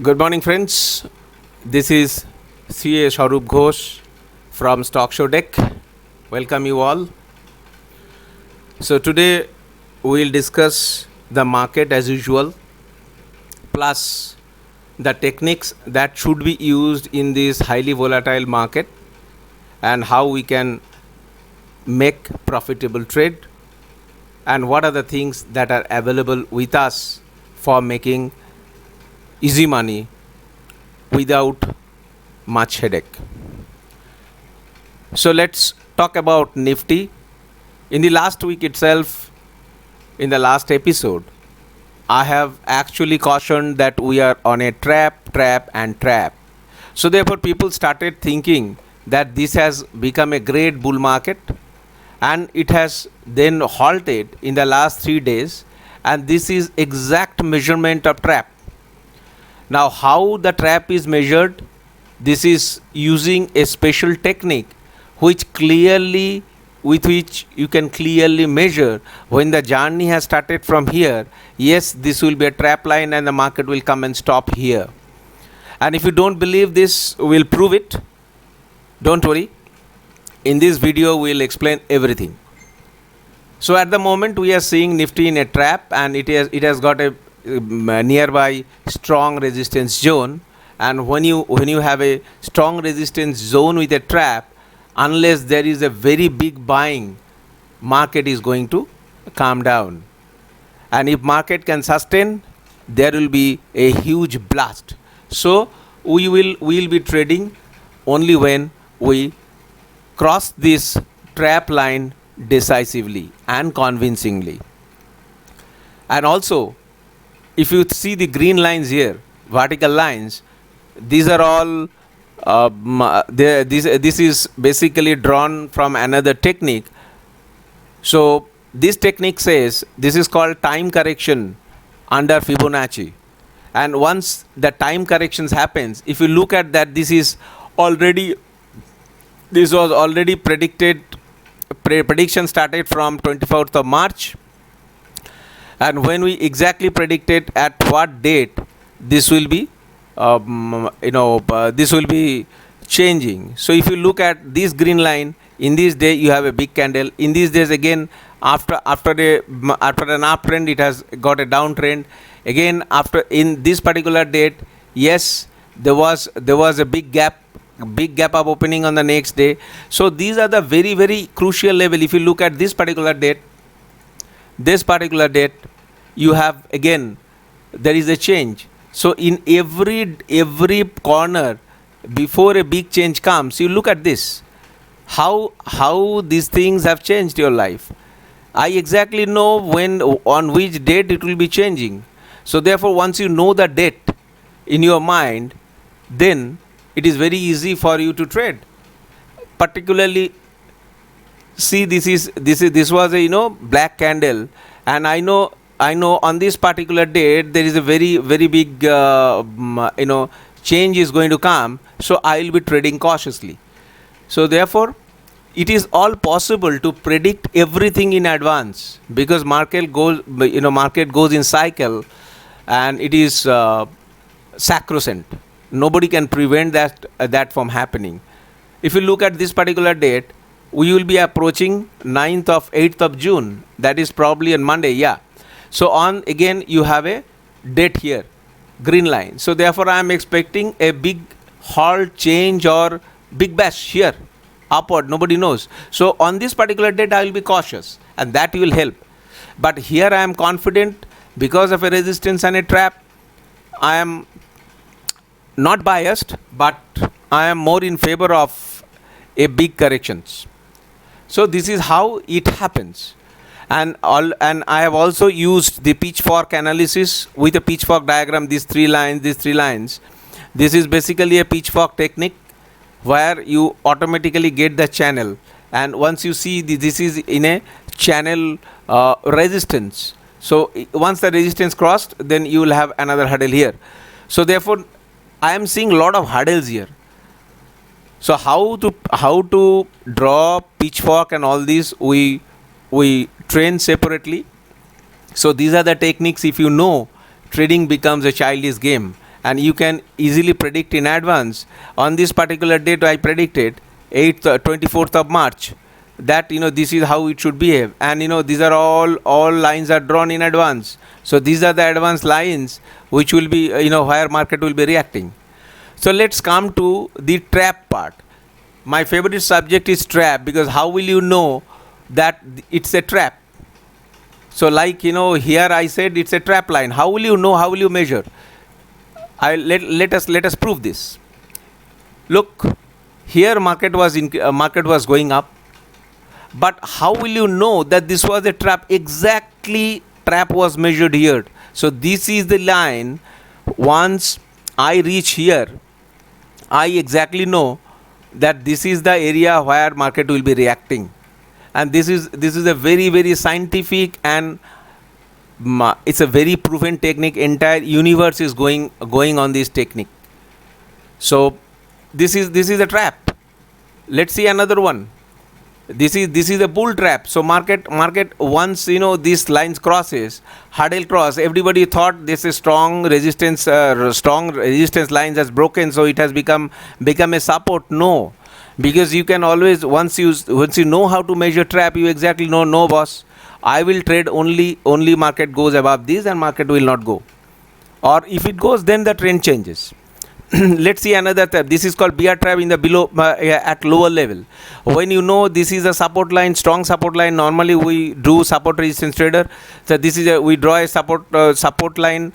Good morning, friends. This is CA Sharup Ghosh from Stock Show Deck. Welcome you all. So today we'll discuss the market as usual, plus the techniques that should be used in this highly volatile market and how we can make profitable trade, and what are the things that are available with us for making easy money without much headache. So let's talk about Nifty. In the last week itself, in the last episode, I have actually cautioned that we are on a trap. So therefore people started thinking that this has become a great bull market, and it has then halted in the last 3 days, and this is exact measurement of trap. Now how the trap is measured? This is using a special technique with which you can clearly measure when the journey has started from here. Yes, this will be a trap line and the market will come and stop here. And if you don't believe this, we'll prove it. Don't worry. In this video, we'll explain everything. So at the moment, we are seeing Nifty in a trap, and it has got a nearby strong resistance zone. And when you have a strong resistance zone with a trap, unless there is a very big buying, market is going to calm down. And if market can sustain, there will be a huge blast. So we will be trading only when we cross this trap line decisively and convincingly. And also, if you see the green lines here, vertical lines, these are all this is basically drawn from another technique. So this technique says this is called time correction under Fibonacci, and once the time corrections happens, if you look at that, this was already predicted. Prediction started from 24th of March, and when we exactly predicted at what date this will be this will be changing. So if you look at this green line, in this day you have a big candle. In these days again, after an uptrend, it has got a downtrend. Again, in this particular date, yes, there was a big gap up opening on the next day. So these are the very, very crucial level. If you look at this particular date, you have again there is a change. So in every corner, before a big change comes, you look at this, how these things have changed your life. I exactly know on which date it will be changing. So therefore, once you know the date in your mind, then it is very easy for you to trade. Particularly, see, this was a black candle, and I know on this particular date there is a very, very big change is going to come. So I will be trading cautiously. So therefore, it is all possible to predict everything in advance, because market goes in cycle, and it is sacrosanct. Nobody can prevent that from happening. If you look at this particular date, we will be approaching 8th of June. That is probably on Monday. Yeah. So again you have a date here, green line. So therefore I am expecting a big halt change or big bash here, upward. Nobody knows. So on this particular date I will be cautious, and that will help. But here I am confident because of a resistance and a trap. I am not biased, but I am more in favor of a big corrections. So this is how it happens. And I have also used the pitchfork analysis with a pitchfork diagram. These three lines. This is basically a pitchfork technique where you automatically get the channel, and once you see this is in a channel resistance. So once the resistance crossed, then you will have another hurdle here. So therefore, I am seeing a lot of hurdles here. So how to draw pitchfork and all these, we train separately. So these are the techniques. If you know, trading becomes a childish game, and you can easily predict in advance. On this particular date I predicted 24th of March that this is how it should behave, and these are all lines are drawn in advance. So these are the advanced lines which will be where market will be reacting. So let's come to the trap part. My favorite subject is trap, because how will you know that it's a trap? So like here I said it's a trap line. How will you know? How will you measure? Let us prove this. Look, here market was going up, but how will you know that this was a trap? Exactly, trap was measured here. So this is the line. Once I reach here, I exactly know that this is the area where market will be reacting, and this is a very, very scientific, and it's a very proven technique. Entire universe is going on this technique. So this is a trap. Let's see another one. This is a bull trap. So market once these lines crosses, hurdle cross, everybody thought this is strong resistance lines has broken, so it has become a support. No, because you can always, once you know how to measure trap, you exactly know, no boss, I will trade only market goes above this and market will not go, or if it goes then the trend changes. Let's see another trap. This is called bear trap in the below at lower level. When this is a support line, strong support line, normally we do support resistance trader. So this is we draw a support line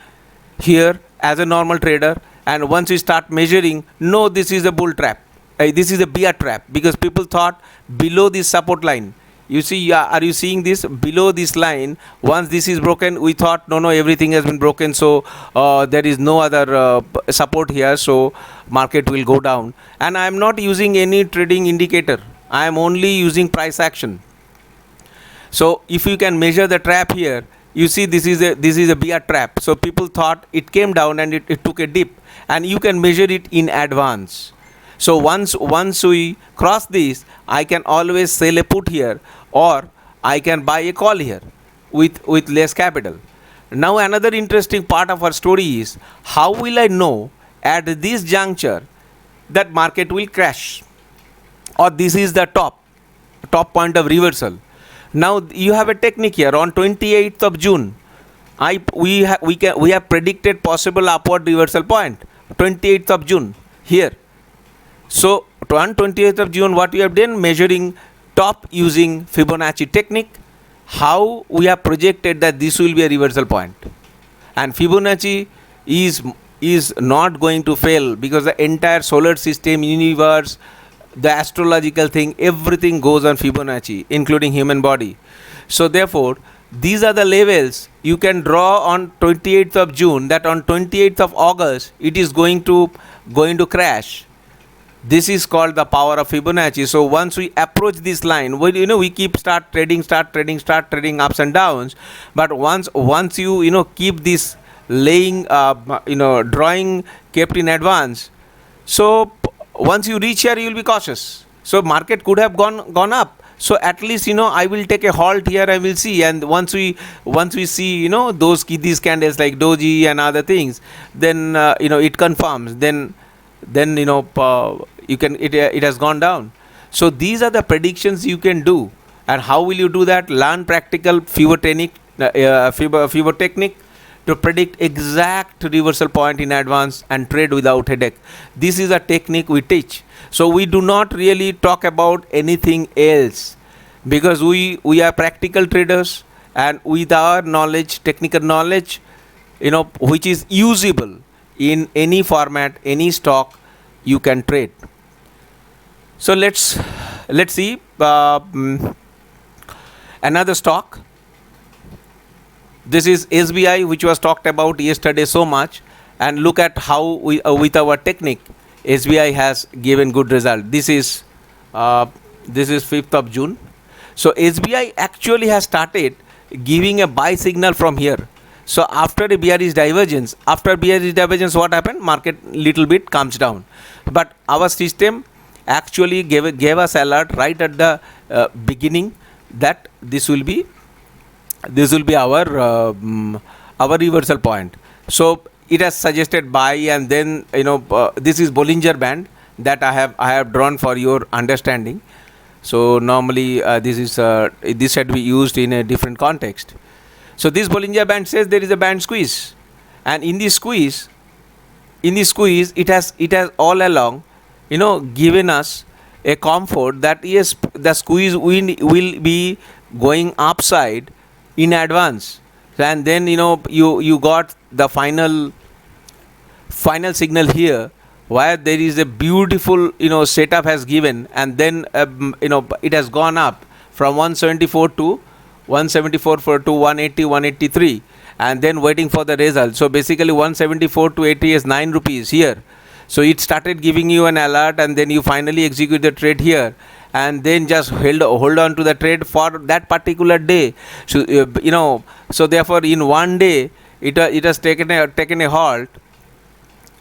here as a normal trader, and once we start measuring, no, this is a bull trap. This is a bear trap, because people thought below this support line. You see, are you seeing this below this line? Once this is broken, we thought no, everything has been broken, so there is no other support here, so market will go down. And I am not using any trading indicator. I am only using price action. So if you can measure the trap here, you see this is a bear trap. So people thought it came down and it took a dip, and you can measure it in advance. So once we cross this, I can always sell a put here, or I can buy a call here with less capital. Now another interesting part of our story is, how will I know at this juncture that market will crash, or this is the top point of reversal? Now you have a technique here. On 28th of June, we have predicted possible upward reversal point. 28th of June here. So on 28th of June, what we have done, measuring top using Fibonacci technique, how we have projected that this will be a reversal point. And Fibonacci is not going to fail, because the entire solar system, universe, the astrological thing, everything goes on Fibonacci, including human body. So therefore, these are the levels you can draw on 28th of June, that on 28th of August it is going to crash. This is called the power of Fibonacci. So once we approach this line, we keep start trading ups and downs. But once you keep this laying, drawing kept in advance. So once you reach here, you will be cautious. So market could have gone up. So at least I will take a halt here. I will see, and once we see these candles like doji and other things, then it confirms. Then it has gone down. So these are the predictions you can do. And how will you do that? Learn practical Fibo technique to predict exact reversal point in advance and trade without headache. This is a technique we teach. So we do not really talk about anything else, because we are practical traders, and with our knowledge, technical knowledge, which is usable in any format, any stock you can trade. So let's see another stock. This is SBI, which was talked about yesterday so much, and look at how with our technique SBI has given good result. This is 5th of June. So SBI actually has started giving a buy signal from here. So after a bearish divergence, what happened? Market little bit comes down, but our system actually gave us alert right at the beginning that this will be our reversal point. So it has suggested buy, and then this is Bollinger Band that I have drawn for your understanding. So normally this should be used in a different context. So this Bollinger Band says there is a band squeeze, and in this squeeze, it has all along given us a comfort that yes, the squeeze will be going upside in advance, and then you got the final signal here where there is a beautiful setup has given, and then it has gone up from 174 to 174 to 180 183, and then waiting for the result. So basically 174 to 80 is 9 rupees here. So it started giving you an alert, and then you finally execute the trade here, and then just hold on to the trade for that particular day. So so therefore in one day it has taken a halt,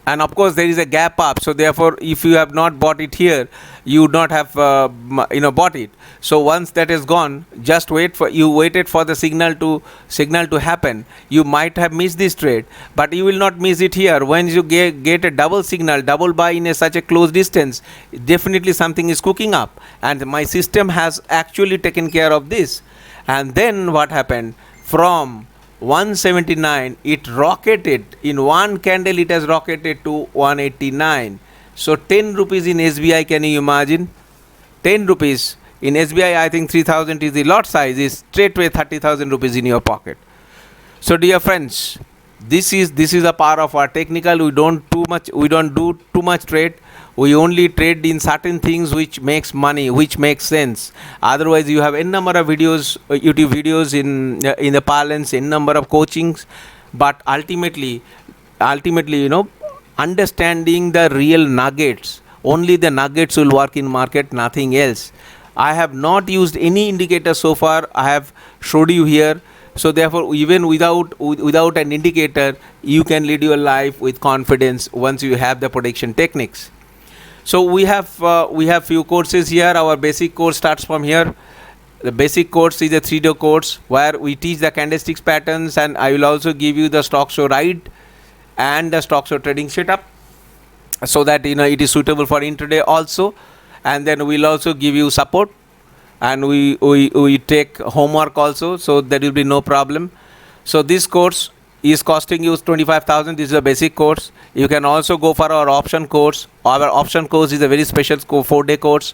and of course there is a gap up. So therefore if you have not bought it here, you would not have bought it. So once that is gone, just waited for the signal to happen. You might have missed this trade, but you will not miss it here. When you get a double signal, double buy in such a close distance, definitely something is cooking up, and my system has actually taken care of this. And then what happened? From 179 it rocketed in one candle, it has rocketed to 189. So 10 rupees in SBI, can you imagine? 10 rupees in SBI, I think 3000 is the lot size, is straightway 30,000 rupees in your pocket. So dear friends, this is the power of our technical. We don't do too much trade. We only trade in certain things which makes money, which makes sense. Otherwise you have n number of videos, YouTube videos in the parlance, n number of coachings, but ultimately understanding the real nuggets, only the nuggets will work in market, nothing else. I have not used any indicator so far. I have showed you here. So therefore even without an indicator, you can lead your life with confidence once you have the prediction techniques. So we have few courses here. Our basic course starts from here. The basic course is a 3-day course where we teach the candlesticks patterns, and I will also give you the stock show ride and the stock show trading setup, so that it is suitable for intraday also. And then we'll also give you support, and we take homework also, so there will be no problem. So this course is costing you 25,000. This is a basic course. You can also go for our option course. Our option course is a very special 4-day course,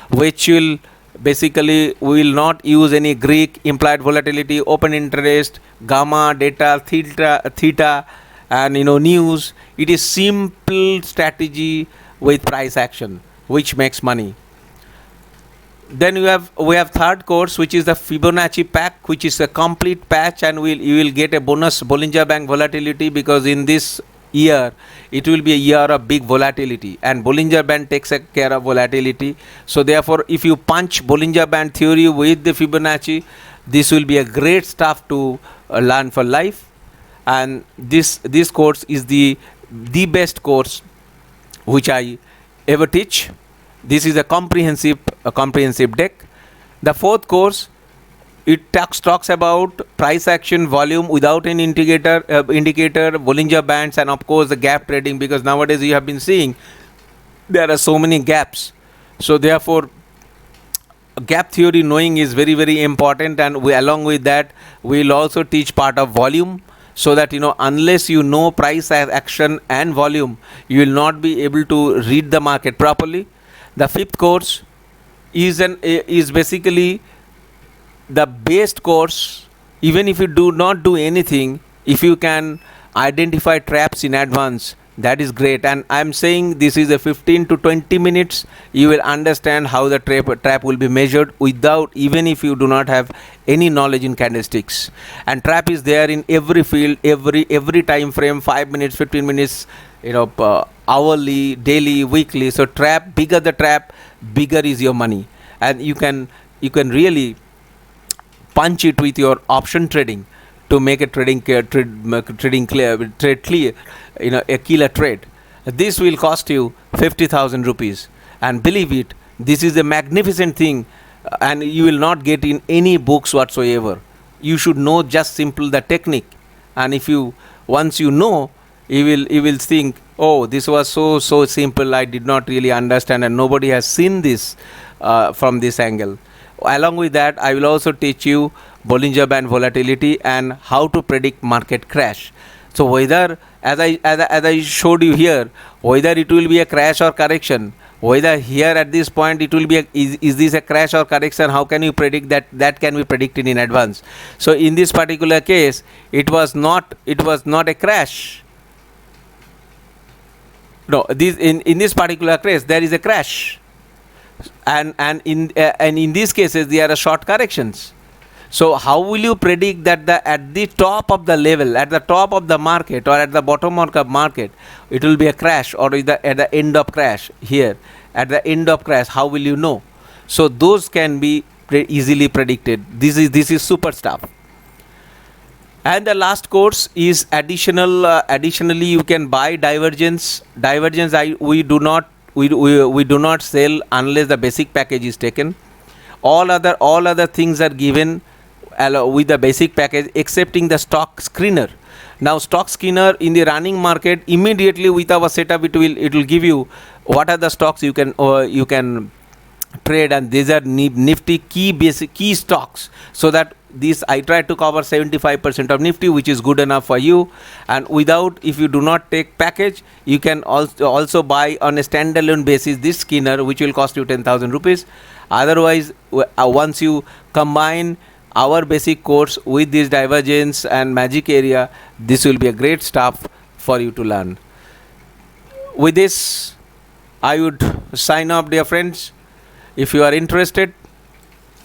which will basically, we will not use any Greek, implied volatility, open interest, gamma, data, theta, and news. It is simple strategy with price action, which makes money. Then we have third course, which is the Fibonacci pack, which is a complete patch, and you will get a bonus Bollinger Band volatility, because in this year it will be a year of big volatility, and Bollinger Band takes care of volatility. So therefore if you punch Bollinger Band theory with the Fibonacci, this will be a great stuff to learn for life. And this course is the best course which I ever teach. This is a comprehensive deck. The fourth course, it talks about price action, volume without an indicator, Bollinger Bands, and of course the gap trading, because nowadays you have been seeing there are so many gaps. So therefore gap theory knowing is very, very important, and along with that we will also teach part of volume, so that unless you know price action and volume, you will not be able to read the market properly. The fifth course is basically the best course. Even if you do not do anything, if you can identify traps in advance, that is great. And I am saying this is a 15 to 20 minutes. You will understand how the trap will be measured, without, even if you do not have any knowledge in candlesticks. And trap is there in every field, every time frame, 5 minutes, 15 minutes, hourly, daily, weekly. So trap, bigger the trap, bigger is your money, and you can really punch it with your option trading to make a trade clear, a killer trade. This will cost you 50,000 rupees, and believe it, this is a magnificent thing, and you will not get in any books whatsoever. You should know just simple the technique, and once you know, he will think, oh, this was so simple, I did not really understand, and nobody has seen this from this angle. Along with that, I will also teach you Bollinger Band volatility and how to predict market crash. So whether, as I showed you here, whether it will be a crash or correction, whether here at this point it will be is this a crash or correction, how can you predict that? That can be predicted in advance. So in this particular case, it was not a crash. No, this in this particular case there is a crash, and in these cases there are short corrections. So how will you predict that at the top of the level, at the top of the market, or at the bottom of the market, it will be a crash, or at the end of crash here, at the end of crash, how will you know? So those can be easily predicted. This is super stuff. And the last course is additionally you can buy divergence. We do not sell unless the basic package is taken. All other things are given with the basic package, excepting the stock screener. Now stock screener in the running market, immediately with our setup, it will give you what are the stocks you can trade, and these are Nifty key stocks. So that this I try to cover 75% of Nifty, which is good enough for you. And if you do not take package, you can also buy on a standalone basis this scanner, which will cost you 10,000 rupees. Otherwise, once you combine our basic course with this divergence and magic area, this will be a great stuff for you to learn. With this, I would sign off, dear friends. If you are interested,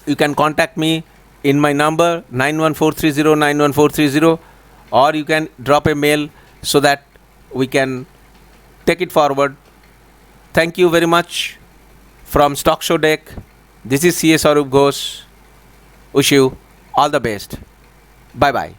you can contact me in my number 91430, or you can drop a mail so that we can take it forward. Thank you very much. From Stock Show Deck, this is CS Arup Ghosh. Wish you all the best. Bye bye.